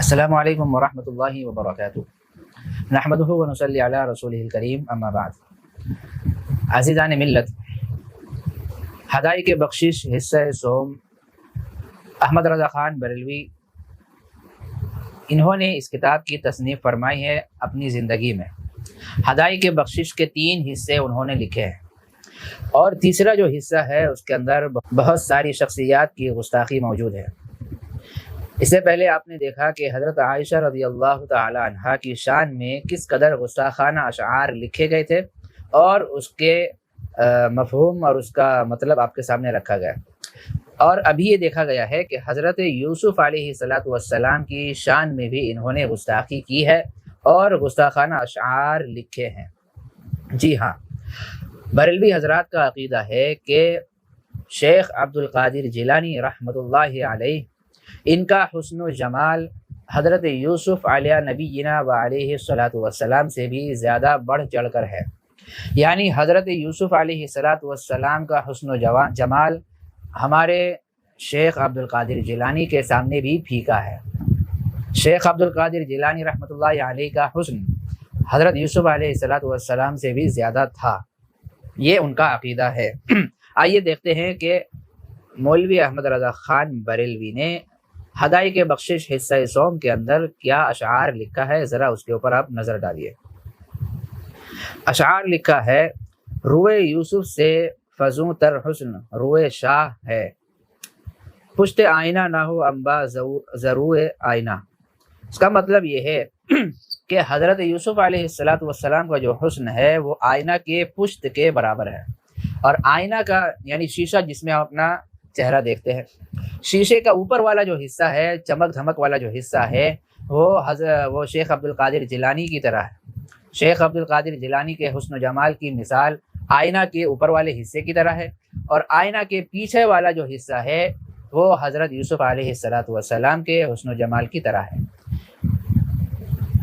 السلام علیکم ورحمۃ اللہ وبرکاتہ۔ نحمدہ ونصلی علی رسولہ الکریم، اما بعد۔ عزیزان ملت، ہدایت بخشش حصہ سوم احمد رضا خان بریلوی، انہوں نے اس کتاب کی تصنیف فرمائی ہے اپنی زندگی میں۔ ہدایت بخشش کے 3 حصے انہوں نے لکھے ہیں، اور تیسرا جو حصہ ہے اس کے اندر بہت ساری شخصیات کی گستاخی موجود ہے۔ اس سے پہلے آپ نے دیکھا کہ حضرت عائشہ رضی اللہ تعالی عنہا کی شان میں کس قدر گستاخانہ اشعار لکھے گئے تھے، اور اس کے مفہوم اور اس کا مطلب آپ کے سامنے رکھا گیا۔ اور ابھی یہ دیکھا گیا ہے کہ حضرت یوسف علیہ السلام کی شان میں بھی انہوں نے گستاخی کی ہے اور گستاخانہ اشعار لکھے ہیں۔ جی ہاں، بریلوی حضرات کا عقیدہ ہے کہ شیخ عبد القادر جیلانی رحمۃ اللہ علیہ، ان کا حسن و جمال حضرت یوسف علیہ نبینا و علیہ السلام سے بھی زیادہ بڑھ چڑھ کر ہے۔ یعنی حضرت یوسف علیہ السلام کا حسن و جمال ہمارے شیخ عبد القادر جیلانی کے سامنے بھی پھیکا ہے۔ شیخ عبد القادر جیلانی رحمۃ اللہ علیہ کا حسن حضرت یوسف علیہ السلام سے بھی زیادہ تھا، یہ ان کا عقیدہ ہے۔ آئیے دیکھتے ہیں کہ مولوی احمد رضا خان بریلوی نے ہدایت بخشش حصہ سوم کے اندر کیا اشعار لکھا ہے، ذرا اس کے اوپر آپ نظر ڈالیے۔ اشعار لکھا ہے: روئے یوسف سے فزوں تر حسن روئے شاہ ہے، پشت آئینہ نہ ہو انبا ضرور آئینہ۔ اس کا مطلب یہ ہے کہ حضرت یوسف علیہ السلام کا جو حسن ہے وہ آئینہ کے پشت کے برابر ہے، اور آئینہ کا یعنی شیشہ جس میں ہم اپنا چہرہ دیکھتے ہیں، شیشے کا اوپر والا جو حصہ ہے، چمک دھمک والا جو حصہ ہے، وہ شیخ عبد القادر جیلانی کی طرح ہے۔ شیخ عبد القادر جیلانی کے حسن و جمال کی مثال آئینہ کے اوپر والے حصے کی طرح ہے، اور آئینہ کے پیچھے والا جو حصہ ہے وہ حضرت یوسف علیہ السلام کے حسن و جمال کی طرح ہے۔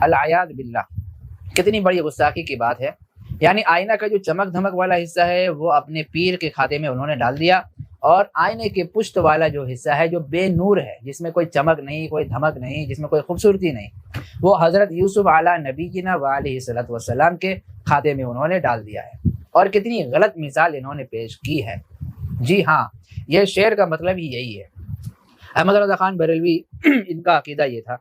العیاذ باللہ، کتنی بڑی گستاخی کی بات ہے۔ یعنی آئینہ کا جو چمک دھمک والا حصہ ہے وہ اپنے پیر کے کھاتے میں انہوں نے ڈال دیا، اور آئینے کے پشت والا جو حصہ ہے جو بے نور ہے، جس میں کوئی چمک نہیں، کوئی دھمک نہیں، جس میں کوئی خوبصورتی نہیں، وہ حضرت یوسف علیہ نبینا و علیہ السلام کے کھاتے میں انہوں نے ڈال دیا ہے۔ اور کتنی غلط مثال انہوں نے پیش کی ہے۔ جی ہاں، یہ شعر کا مطلب ہی یہی ہے۔ احمد رضا خان بریلوی ان کا عقیدہ یہ تھا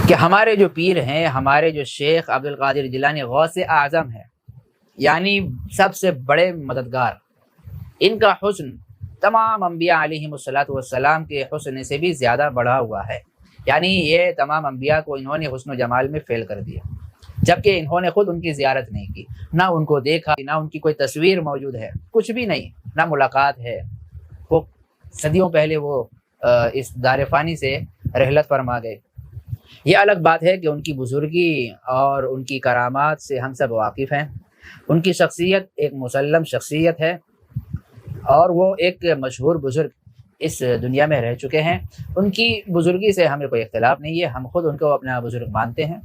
کہ ہمارے جو پیر ہیں، ہمارے جو شیخ عبد القادر جیلانی غوث اعظم ہے، یعنی سب سے بڑے مددگار، ان کا حسن تمام انبیاء علیہم السلام کے حسن سے بھی زیادہ بڑھا ہوا ہے۔ یعنی یہ تمام انبیاء کو انہوں نے حسن و جمال میں فیل کر دیا، جبکہ انہوں نے خود ان کی زیارت نہیں کی، نہ ان کو دیکھا، نہ ان کی کوئی تصویر موجود ہے، کچھ بھی نہیں، نہ ملاقات ہے۔ وہ صدیوں پہلے وہ اس دار فانی سے رحلت فرما گئے۔ یہ الگ بات ہے کہ ان کی بزرگی اور ان کی کرامات سے ہم سب واقف ہیں۔ ان کی شخصیت ایک مسلم شخصیت ہے، اور وہ ایک مشہور بزرگ اس دنیا میں رہ چکے ہیں۔ ان کی بزرگی سے ہمیں کوئی اختلاف نہیں ہے، ہم خود ان کو اپنا بزرگ مانتے ہیں،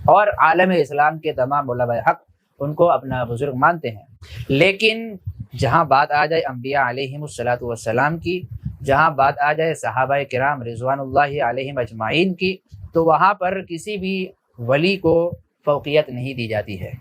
اور عالم اسلام کے تمام علماء حق ان کو اپنا بزرگ مانتے ہیں۔ لیکن جہاں بات آ جائے انبیاء علیہم السلام کی، جہاں بات آ جائے صحابہ کرام رضوان اللہ علیہم اجمعین کی، تو وہاں پر کسی بھی ولی کو فوقیت نہیں دی جاتی ہے،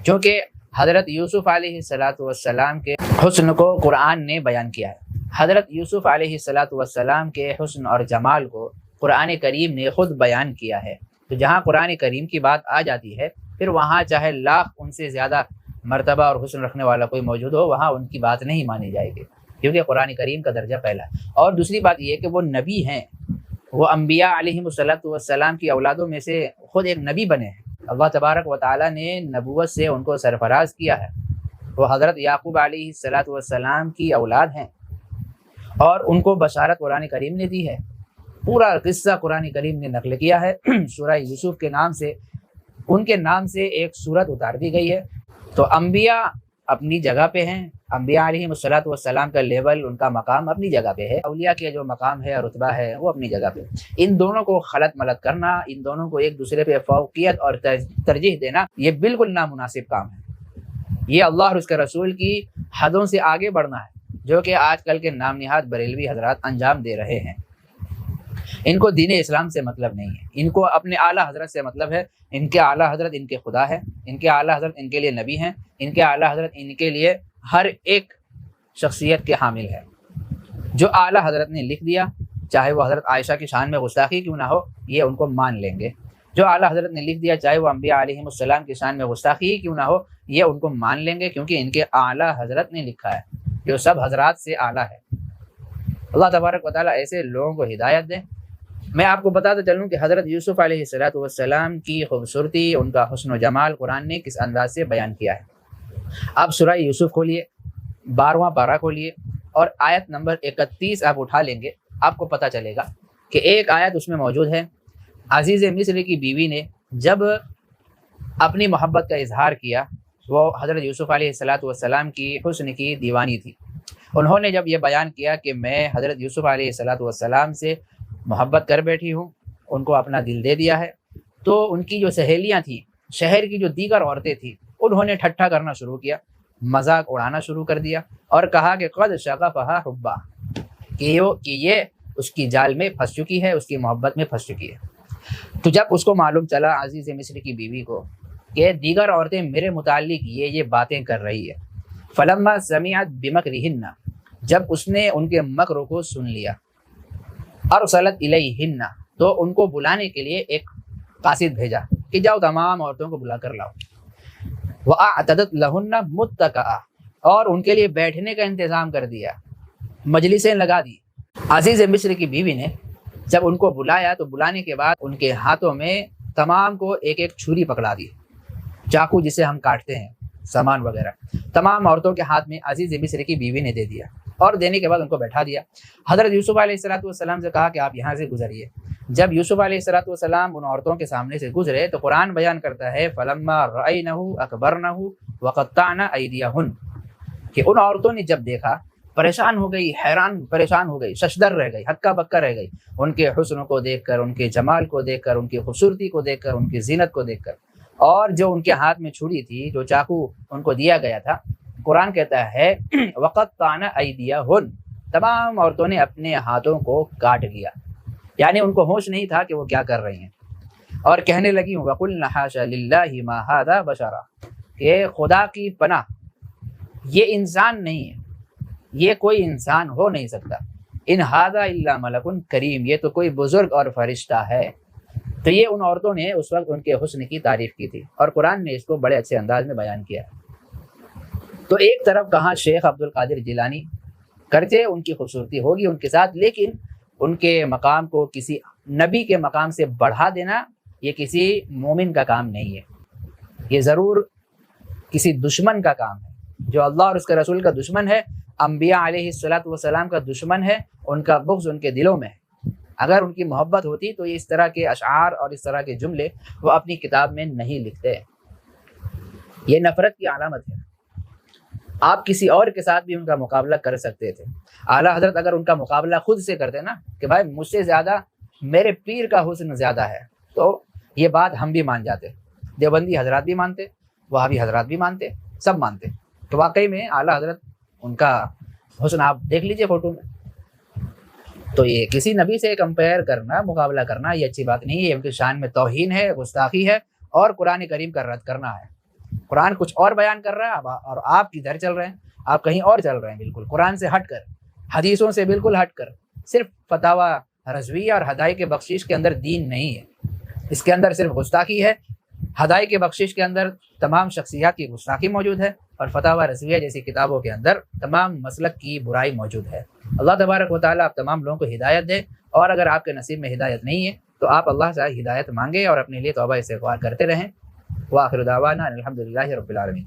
کیونکہ حضرت یوسف علیہ السلام کے حسن کو قرآن نے بیان کیا ہے۔ حضرت یوسف علیہ السلام کے حسن اور جمال کو قرآن کریم نے خود بیان کیا ہے۔ تو جہاں قرآن کریم کی بات آ جاتی ہے، پھر وہاں چاہے لاکھ ان سے زیادہ مرتبہ اور حسن رکھنے والا کوئی موجود ہو، وہاں ان کی بات نہیں مانی جائے گی، کیونکہ قرآن کریم کا درجہ پہلا ہے۔ اور دوسری بات یہ کہ وہ نبی ہیں، وہ انبیاء علیہم السلام کی اولادوں میں سے خود ایک نبی بنے ہیں۔ اللہ تبارک و تعالیٰ نے نبوت سے ان کو سرفراز کیا ہے۔ وہ حضرت یعقوب علیہ السلام کی اولاد ہیں، اور ان کو بشارت قرآن کریم نے دی ہے۔ پورا قصہ قرآن کریم نے نقل کیا ہے۔ سورہ یوسف کے نام سے، ان کے نام سے ایک سورت اتار دی گئی ہے۔ تو انبیاء اپنی جگہ پہ ہیں، انبیاء علیہ السلام کا لیول، ان کا مقام اپنی جگہ پہ ہے، اولیاء کے جو مقام ہے اور رتبہ ہے وہ اپنی جگہ پہ۔ ان دونوں کو خلط ملط کرنا، ان دونوں کو ایک دوسرے پہ فوقیت اور ترجیح دینا، یہ بالکل نامناسب کام ہے۔ یہ اللہ اور اس کے رسول کی حدوں سے آگے بڑھنا ہے، جو کہ آج کل کے نام نہاد بریلوی حضرات انجام دے رہے ہیں۔ ان کو دین اسلام سے مطلب نہیں ہے، ان کو اپنے اعلیٰ حضرت سے مطلب ہے۔ ان کے اعلیٰ حضرت ان کے خدا ہے، ان کے اعلیٰ حضرت ان کے لیے نبی ہیں، ان کے اعلیٰ حضرت ان کے لیے ہر ایک شخصیت کے حامل ہے۔ جو اعلیٰ حضرت نے لکھ دیا، چاہے وہ حضرت عائشہ کی شان میں گستاخی کیوں نہ ہو، یہ ان کو مان لیں گے۔ جو اعلیٰ حضرت نے لکھ دیا، چاہے وہ انبیاء علیہم السلام کی شان میں گستاخی کیوں نہ ہو، یہ ان کو مان لیں گے، کیونکہ ان کے اعلیٰ حضرت نے لکھا ہے، جو سب حضرات سے اعلیٰ ہے۔ اللہ تبارک و تعالیٰ ایسے لوگوں کو ہدایت دے۔ میں آپ کو بتاتا چلوں کہ حضرت یوسف علیہ السلام کی خوبصورتی، ان کا حسن و جمال قرآن نے کس انداز سے بیان کیا ہے۔ آپ سورہ یوسف کھولیے، 12واں پارہ کھولیے اور آیت نمبر 31 آپ اٹھا لیں گے، آپ کو پتہ چلے گا کہ ایک آیت اس میں موجود ہے۔ عزیز مصر کی بیوی نے جب اپنی محبت کا اظہار کیا، وہ حضرت یوسف علیہ السلام کی حسن کی دیوانی تھی۔ انہوں نے جب یہ بیان کیا کہ میں حضرت یوسف علیہ السلام سے محبت کر بیٹھی ہوں، ان کو اپنا دل دے دیا ہے، تو ان کی جو سہیلیاں تھیں، شہر کی جو دیگر عورتیں تھیں، انہوں نے ٹھٹھا کرنا شروع کیا، مذاق اڑانا شروع کر دیا اور کہا کہ قد شغفہا حبا، کہ یہ اس کی جال میں پھنس چکی ہے، اس کی محبت میں پھنس چکی ہے۔ تو جب اس کو معلوم چلا، عزیز مصر کی بیوی کو، کہ دیگر عورتیں میرے متعلق یہ باتیں کر رہی ہے، فلما سمعت بمکرہن، جب اس نے ان کے مکر کو سن لیا، ارسلت الیہن، تو ان کو بلانے کے لیے ایک قاصد بھیجا کہ جاؤ تمام عورتوں کو بلا کر لاؤ، وَأَعْتَدَتْ لَهُنَّ مُتَّكَأً، اور ان کے لیے بیٹھنے کا انتظام کر دیا، مجلسیں لگا دی۔ عزیز مصر کی بیوی نے جب ان کو بلایا تو بلانے کے بعد ان کے ہاتھوں میں تمام کو ایک ایک چھری پکڑا دی، چاقو جسے ہم کاٹتے ہیں سامان وغیرہ، تمام عورتوں کے ہاتھ میں عزیز مصر کی بیوی نے دے دیا، اور دینے کے بعد ان کو بیٹھا دیا۔ حضرت یوسف علیہ السلام سے کہا کہ آپ یہاں سے گزریے۔ جب یوسف علیہ السلام ان عورتوں کے سامنے سے گزرے تو قرآن بیان کرتا ہے فَلَمَّا رَأَيْنَهُ أَكْبَرْنَهُ وَقَطَّعْنَ أَيْدِيَهُنَّ، کہ ان عورتوں نے جب دیکھا، پریشان ہو گئی، پریشان ہو گئی، ششدر رہ گئی، ہکا بکا رہ گئی، ان کے حسن کو دیکھ کر، ان کے جمال کو دیکھ کر، ان کی خوبصورتی کو دیکھ کر، ان کی زینت کو دیکھ کر، اور جو ان کے ہاتھ میں چھری تھی، جو چاقو ان کو دیا گیا تھا، قرآن کہتا ہے وَقَطَّعْنَ أَيْدِيَهُنَّ، تمام عورتوں نے اپنے ہاتھوں کو کاٹ لیا، یعنی ان کو ہوش نہیں تھا کہ وہ کیا کر رہی ہیں، اور کہنے لگی وَقُلْنَ حَاشَ لِلَّهِ مَا هَذَا بَشَرًا، کہ خدا کی پناہ، یہ انسان نہیں ہے، یہ کوئی انسان ہو نہیں سکتا، ان هَذَا إِلَّا مَلَكٌ کریم، یہ تو کوئی بزرگ اور فرشتہ ہے۔ تو یہ ان عورتوں نے اس وقت ان کے حسن کی تعریف کی تھی، اور قرآن نے اس کو بڑے اچھے انداز میں بیان کیا ہے۔ تو ایک طرف کہاں شیخ عبد القادر جیلانی کرتے ان کی خوبصورتی ہوگی ان کے ساتھ، لیکن ان کے مقام کو کسی نبی کے مقام سے بڑھا دینا یہ کسی مومن کا کام نہیں ہے، یہ ضرور کسی دشمن کا کام ہے۔ جو اللہ اور اس کے رسول کا دشمن ہے، انبیاء علیہ السلام کا دشمن ہے، ان کا بغض ان کے دلوں میں ہے۔ اگر ان کی محبت ہوتی تو یہ اس طرح کے اشعار اور اس طرح کے جملے وہ اپنی کتاب میں نہیں لکھتے۔ یہ نفرت کی علامت ہے۔ آپ کسی اور کے ساتھ بھی ان کا مقابلہ کر سکتے تھے۔ اعلیٰ حضرت اگر ان کا مقابلہ خود سے کرتے نا کہ بھائی مجھ سے زیادہ میرے پیر کا حسن زیادہ ہے، تو یہ بات ہم بھی مان جاتے، دیوبندی حضرات بھی مانتے، وہابی حضرات بھی مانتے، سب مانتے۔ تو واقعی میں اعلیٰ حضرت ان کا حسن آپ دیکھ لیجئے فوٹو میں۔ تو یہ کسی نبی سے کمپیئر کرنا، مقابلہ کرنا، یہ اچھی بات نہیں ہے، ان کی شان میں توہین ہے، گستاخی ہے، اور قرآن کریم کا رد کرنا ہے۔ قرآن کچھ اور بیان کر رہا ہے اور آپ کدھر چل رہے ہیں، آپ کہیں اور چل رہے ہیں، بالکل قرآن سے ہٹ کر، حدیثوں سے بالکل ہٹ کر۔ صرف فتاوی رضویہ اور ہدایت بخشش کے اندر دین نہیں ہے، اس کے اندر صرف گستاخی ہے۔ ہدایت بخشش کے اندر تمام شخصیات کی گستاخی موجود ہے، اور فتاوی رضویہ جیسی کتابوں کے اندر تمام مسلک کی برائی موجود ہے۔ اللہ تبارک و تعالیٰ آپ تمام لوگوں کو ہدایت دے، اور اگر آپ کے نصیب میں ہدایت نہیں ہے تو آپ اللہ سے ہدایت مانگے اور اپنے لیے توبہ استغفار کرتے رہیں۔ وآخر دعوانا الحمدللہ رب العالمین۔